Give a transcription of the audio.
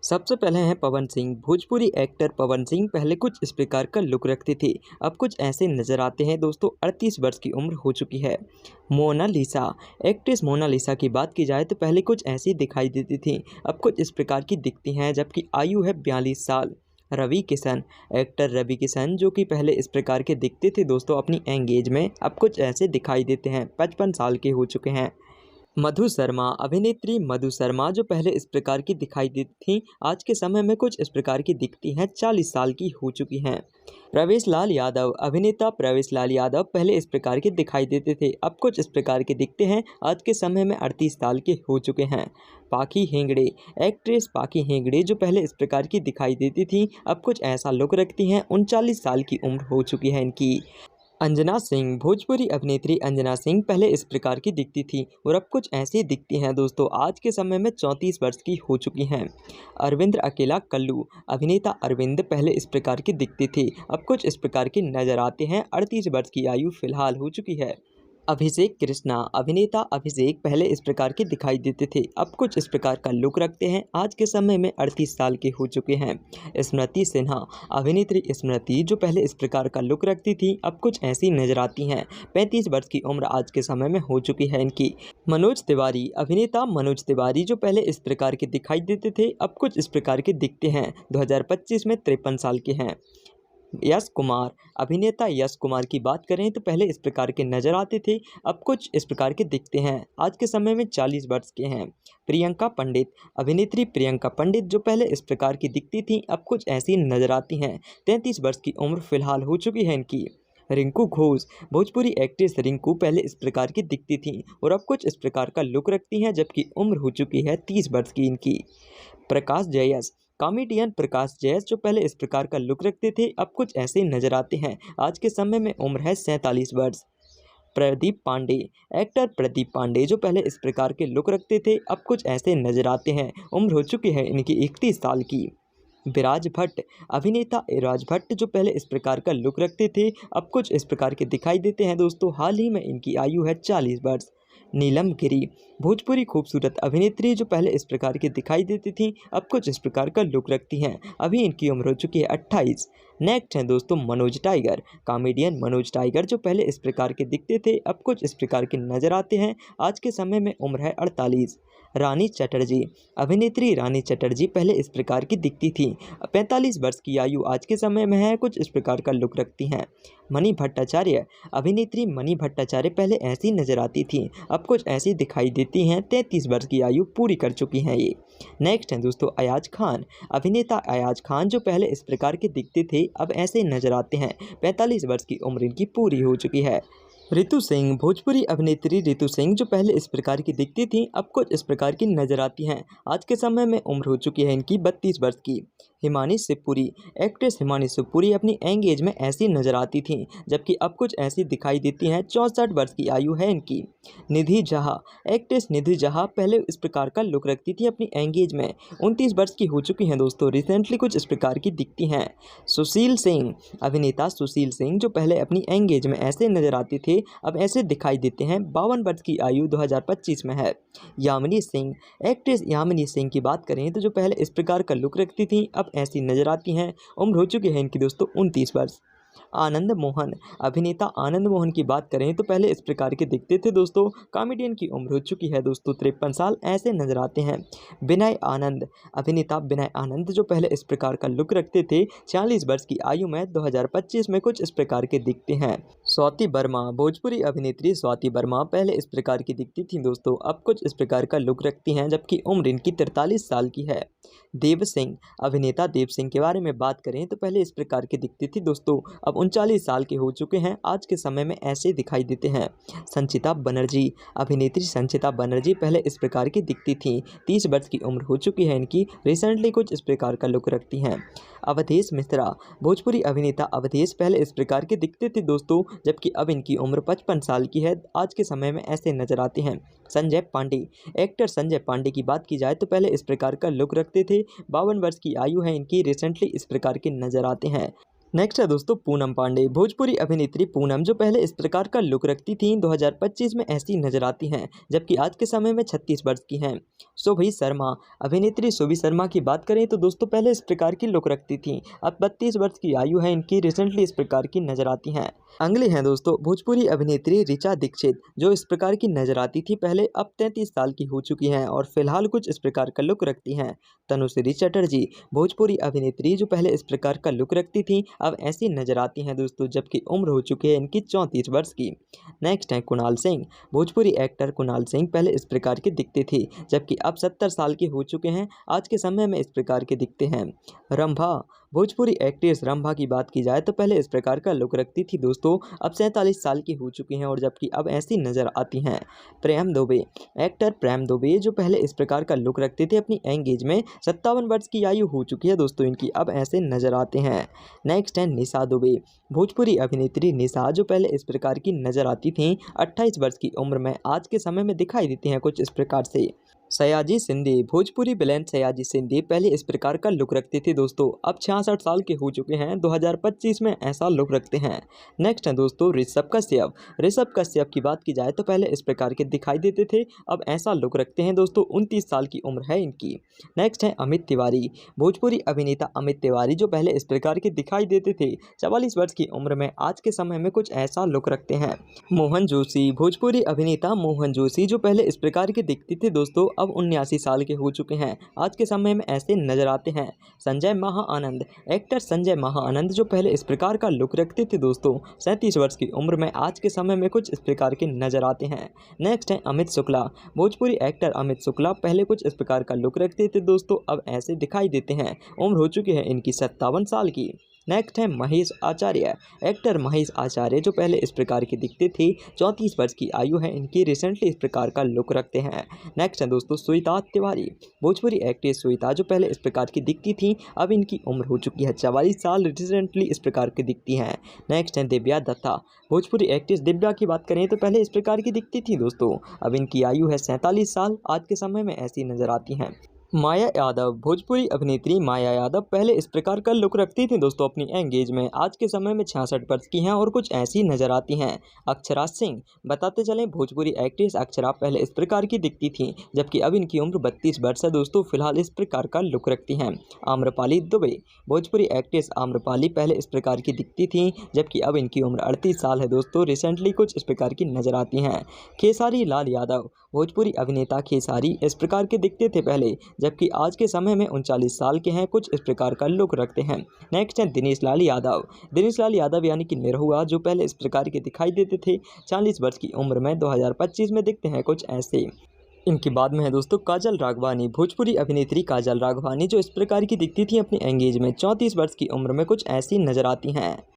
सबसे पहले हैं पवन सिंह। भोजपुरी एक्टर पवन सिंह पहले कुछ इस प्रकार का लुक रखते थे, अब कुछ ऐसे नजर आते हैं दोस्तों। 38 वर्ष की उम्र हो चुकी है। मोनालिसा, एक्ट्रेस मोनालिसा की बात की जाए तो पहले कुछ ऐसी दिखाई देती थी, अब कुछ इस प्रकार की दिखती हैं, जबकि आयु है 42 साल। रवि किशन, एक्टर रवि किशन जो कि पहले इस प्रकार के दिखते थे दोस्तों अपनी एंगेज में, अब कुछ ऐसे दिखाई देते हैं, 55 साल के हो चुके हैं। मधु शर्मा, अभिनेत्री मधु शर्मा जो पहले इस प्रकार की दिखाई देती थी, आज के समय में कुछ इस प्रकार की दिखती हैं, 40 साल की हो चुकी हैं। प्रवेश लाल यादव, अभिनेता प्रवेश लाल यादव पहले इस प्रकार के दिखाई देते थे, अब कुछ इस प्रकार के दिखते हैं, आज के समय में 38 साल के हो चुके हैं। पाखी हेगड़े, एक्ट्रेस पाखी हेगड़े जो पहले इस प्रकार की दिखाई देती थी, अब कुछ ऐसा लुक रखती हैं, 39 साल की उम्र हो चुकी है इनकी। अंजना सिंह, भोजपुरी अभिनेत्री अंजना सिंह पहले इस प्रकार की दिखती थी और अब कुछ ऐसी दिखती हैं दोस्तों, आज के समय में 34 वर्ष की हो चुकी हैं। अरविंद अकेला कल्लू, अभिनेता अरविंद पहले इस प्रकार की दिखती थी, अब कुछ इस प्रकार के नजर आते हैं, 38 वर्ष की आयु फिलहाल हो चुकी है। अभिषेक कृष्णा, अभिनेता अभिषेक पहले इस प्रकार के दिखाई देते थे, अब कुछ इस प्रकार का लुक रखते हैं, आज के समय में 38 साल के हो चुके हैं। स्मृति सिन्हा, अभिनेत्री स्मृति जो पहले इस प्रकार का लुक रखती थी, अब कुछ ऐसी नजर आती हैं, 35 वर्ष की उम्र आज के समय में हो चुकी है इनकी। मनोज तिवारी, अभिनेता मनोज तिवारी जो पहले इस प्रकार के दिखाई देते थे, अब कुछ इस प्रकार के दिखते हैं, 2025 में 53 साल के हैं। यश कुमार, अभिनेता यश कुमार की बात करें तो पहले इस प्रकार के नजर आते थे, अब कुछ इस प्रकार के दिखते हैं, आज के समय में 40 वर्ष के हैं। प्रियंका पंडित, अभिनेत्री प्रियंका पंडित जो पहले इस प्रकार की दिखती थी, अब कुछ ऐसी नजर आती हैं, 33 वर्ष की उम्र फिलहाल हो चुकी है इनकी। रिंकू घोष, भोजपुरी एक्ट्रेस रिंकू पहले इस प्रकार की दिखती थी और अब कुछ इस प्रकार का लुक रखती हैं, जबकि उम्र हो चुकी है 30 वर्ष की इनकी। प्रकाश जयस, कॉमेडियन प्रकाश जयस जो पहले इस प्रकार का लुक रखते थे, अब कुछ ऐसे नजर आते हैं, आज के समय में उम्र है 47 वर्ष। प्रदीप पांडे, एक्टर प्रदीप पांडे जो पहले इस प्रकार के लुक रखते थे, अब कुछ ऐसे नजर आते हैं, उम्र हो चुकी है इनकी 31 साल की। विराज भट्ट, अभिनेता विराज भट्ट जो पहले इस प्रकार का लुक रखते थे, अब कुछ इस प्रकार के दिखाई देते हैं दोस्तों, हाल ही में इनकी आयु है 40 वर्ष। नीलम गिरी, भोजपुरी खूबसूरत अभिनेत्री जो पहले इस प्रकार की दिखाई देती थी, अब कुछ इस प्रकार का लुक रखती हैं, अभी इनकी उम्र हो चुकी है 28। नेक्स्ट हैं दोस्तों Manoj tiger, comedian Manoj tiger जो पहले इस प्रकार के दिखते थे, अब कुछ इस प्रकार के नजर आते हैं, आज के समय में उम्र है 48। रानी चटर्जी, अभिनेत्री रानी चटर्जी पहले इस प्रकार की दिखती थी, 45 वर्ष की आयु आज के समय में है, कुछ इस प्रकार का लुक रखती हैं। मणि भट्टाचार्य, अभिनेत्री मणि भट्टाचार्य पहले ऐसी नजर आती थी, अब कुछ ऐसी दिखाई देती हैं, 33 वर्ष की आयु पूरी कर चुकी हैं ये। नेक्स्ट हैं दोस्तों अयाज खान, अभिनेता अयाज खान जो पहले इस प्रकार के दिखते थे, अब ऐसे नजर आते हैं, 45 वर्ष की उम्र इनकी पूरी हो चुकी है। रितु सिंह, भोजपुरी अभिनेत्री रितु सिंह जो पहले इस प्रकार की दिखती थी, अब कुछ इस प्रकार की नजर आती हैं, आज के समय में उम्र हो चुकी है इनकी 32 वर्ष की। हिमानी शिवपुरी, एक्ट्रेस हिमानी शिवपुरी अपनी यंग एज में ऐसी नजर आती थी, जबकि अब कुछ ऐसी दिखाई देती हैं, 64 वर्ष की आयु है इनकी। निधि झा, एक्ट्रेस निधि झा पहले इस प्रकार का लुक रखती थी अपनी यंग एज में, 29 वर्ष की हो चुकी हैं दोस्तों, रिसेंटली कुछ इस प्रकार की दिखती हैं। सुशील सिंह, अभिनेता सुशील सिंह जो पहले अपनी यंग एज में ऐसे नजर आते थे, अब ऐसे दिखाई देते हैं, 52 वर्ष की आयु 2025 में है। यामिनी सिंह, एक्ट्रेस यामिनी सिंह की बात करें तो जो पहले इस प्रकार का लुक रखती थी, अब ऐसी नजर आती हैं, उम्र हो चुकी है इनकी दोस्तों 29 वर्ष। आनंद मोहन, अभिनेता आनंद मोहन की बात करें तो पहले इस प्रकार के दिखते थे दोस्तों, कॉमेडियन की उम्र हो चुकी है दोस्तों 53 साल, ऐसे नजर आते हैं। विनय आनंद, अभिनेता विनय आनंद जो पहले इस प्रकार का लुक रखते थे, 40 वर्ष की आयु में 2025 में कुछ इस प्रकार के दिखते हैं। स्वाति वर्मा, भोजपुरी अभिनेत्री स्वाति वर्मा पहले इस प्रकार की दिखती थी दोस्तों, अब कुछ इस प्रकार का लुक रखती हैं, जबकि उम्र इनकी 43 साल की है। देव सिंह, अभिनेता देव सिंह के बारे में बात करें तो पहले इस प्रकार की दिखती थी दोस्तों, अब 39 साल के हो चुके हैं, आज के समय में ऐसे दिखाई देते हैं। संचिता बनर्जी, अभिनेत्री संचिता बनर्जी पहले इस प्रकार की दिखती थी, 30 वर्ष की उम्र हो चुकी है इनकी, रिसेंटली कुछ इस प्रकार का लुक रखती हैं। अवधेश मिश्रा, भोजपुरी अभिनेता अवधेश पहले इस प्रकार के दिखते थे दोस्तों, जबकि अब इनकी उम्र 55 साल की है, आज के समय में ऐसे नजर आते हैं। संजय पांडे, एक्टर संजय पांडे की बात की जाए तो पहले इस प्रकार का लुक रखते थे, 52 वर्ष की आयु है इनकी, रिसेंटली इस प्रकार के नजर आते हैं। नेक्स्ट है दोस्तों पूनम पांडे। भोजपुरी अभिनेत्री पूनम जो पहले इस प्रकार का लुक रखती थी 2025 में ऐसी नजर आती हैं, जबकि आज के समय में 36 वर्ष की हैं। शुभी शर्मा। अभिनेत्री शुभी शर्मा की बात करें तो दोस्तों पहले इस प्रकार की लुक रखती थी, अब 32 वर्ष की आयु है इनकी, रिसेंटली इस प्रकार की नजर आती हैं। अगली हैं दोस्तों भोजपुरी अभिनेत्री ऋचा दीक्षित, जो इस प्रकार की नजर आती थी पहले, अब 33 साल की हो चुकी हैं और फिलहाल कुछ इस प्रकार का लुक रखती हैं। तनुश्री चटर्जी। भोजपुरी अभिनेत्री जो पहले इस प्रकार का लुक रखती थी, अब ऐसी नजर आती हैं दोस्तों, जबकि उम्र हो चुकी है इनकी 34 वर्ष की। नेक्स्ट है कुणाल सिंह। भोजपुरी एक्टर कुणाल सिंह पहले इस प्रकार के दिखते थे, जबकि अब 70 साल के हो चुके हैं, आज के समय में इस प्रकार के दिखते हैं। रंभा। भोजपुरी एक्ट्रेस रंभा की बात की जाए तो पहले इस प्रकार का लुक रखती थी दोस्तों, अब 47 साल की हो चुकी हैं और जबकि अब ऐसी नज़र आती हैं। प्रेम दुबे। एक्टर प्रेम दुबे जो पहले इस प्रकार का लुक रखते थे अपनी एंगेज में, 57 वर्ष की आयु हो चुकी है दोस्तों इनकी, अब ऐसे नज़र आते हैं। नेक्स्ट है निशा दुबे। भोजपुरी अभिनेत्री निशा जो पहले इस प्रकार की नज़र आती थी 28 वर्ष की उम्र में, आज के समय में दिखाई देती हैं कुछ इस प्रकार से। सयाजी शिंदे। भोजपुरी विलेन सयाजी शिंदे पहले इस प्रकार का लुक रखते थे दोस्तों, अब 66 साल के हो चुके हैं, 2025 में ऐसा लुक रखते हैं। नेक्स्ट है दोस्तों ऋषभ कश्यप। ऋषभ कश्यप की बात की जाए तो पहले इस प्रकार के दिखाई देते थे, अब ऐसा लुक रखते हैं दोस्तों, 29 साल की उम्र है इनकी। नेक्स्ट है अमित तिवारी। भोजपुरी अभिनेता अमित तिवारी जो पहले इस प्रकार के दिखाई देते थे 44 वर्ष की उम्र में, आज के समय में कुछ ऐसा लुक रखते हैं। मोहन जोशी। भोजपुरी अभिनेता मोहन जोशी जो पहले इस प्रकार के दिखते थे दोस्तों, अब 79 साल के हो चुके हैं, आज के समय में ऐसे नजर आते हैं। संजय महाआनंद। एक्टर संजय महाआनंद जो पहले इस प्रकार का लुक रखते थे दोस्तों, 37 वर्ष की उम्र में, आज के समय में कुछ इस प्रकार के नजर आते हैं। नेक्स्ट है अमित शुक्ला। भोजपुरी एक्टर अमित शुक्ला पहले कुछ इस प्रकार का लुक रखते थे दोस्तों, अब ऐसे दिखाई देते हैं, उम्र हो चुकी है इनकी 57 साल की। नेक्स्ट है महेश आचार्य। एक्टर महेश आचार्य जो पहले इस प्रकार के दिखते थे, 34 वर्ष की आयु है इनकी, रिसेंटली इस प्रकार का लुक रखते हैं। नेक्स्ट है दोस्तों श्वेता तिवारी। भोजपुरी एक्ट्रेस श्वेता जो पहले इस प्रकार की दिखती थी, अब इनकी उम्र हो चुकी है 44 साल, रिसेंटली इस प्रकार की दिखती हैं। नेक्स्ट है दिव्या दत्ता। भोजपुरी एक्ट्रेस दिव्या की बात करें तो पहले इस प्रकार की दिखती थी दोस्तों, अब इनकी आयु है 47 साल, आज के समय में ऐसी नजर आती हैं। माया यादव। भोजपुरी अभिनेत्री माया यादव पहले इस प्रकार का लुक रखती थी दोस्तों अपनी एंगेज में, आज के समय में 66 वर्ष की हैं और कुछ ऐसी नजर आती हैं। अक्षरा सिंह। बताते चलें भोजपुरी एक्ट्रेस अक्षरा पहले इस प्रकार की दिखती थी, जबकि अब इनकी उम्र 32 वर्ष है दोस्तों, फिलहाल इस प्रकार का लुक रखती हैं। आम्रपाली दुबे। भोजपुरी एक्ट्रेस आम्रपाली पहले इस प्रकार की दिखती थी, जबकि अब इनकी उम्र 38 साल है दोस्तों, रिसेंटली कुछ इस प्रकार की नजर आती हैं। खेसारी लाल यादव। भोजपुरी अभिनेता खेसारी इस प्रकार के दिखते थे पहले, जबकि आज के समय में 39 साल के हैं, कुछ इस प्रकार का लुक रखते हैं। नेक्स्ट है दिनेश लाल यादव। दिनेश लाल यादव यानी कि निरहुआ जो पहले इस प्रकार के दिखाई देते थे, 40 वर्ष की उम्र में, 2025 में दिखते हैं कुछ ऐसे। इनके बाद में है दोस्तों काजल राघवानी। भोजपुरी अभिनेत्री काजल राघवानी जो इस प्रकार की दिखती थी अपनी एंगेज में, 34 वर्ष की उम्र में, कुछ ऐसी नजर आती हैं।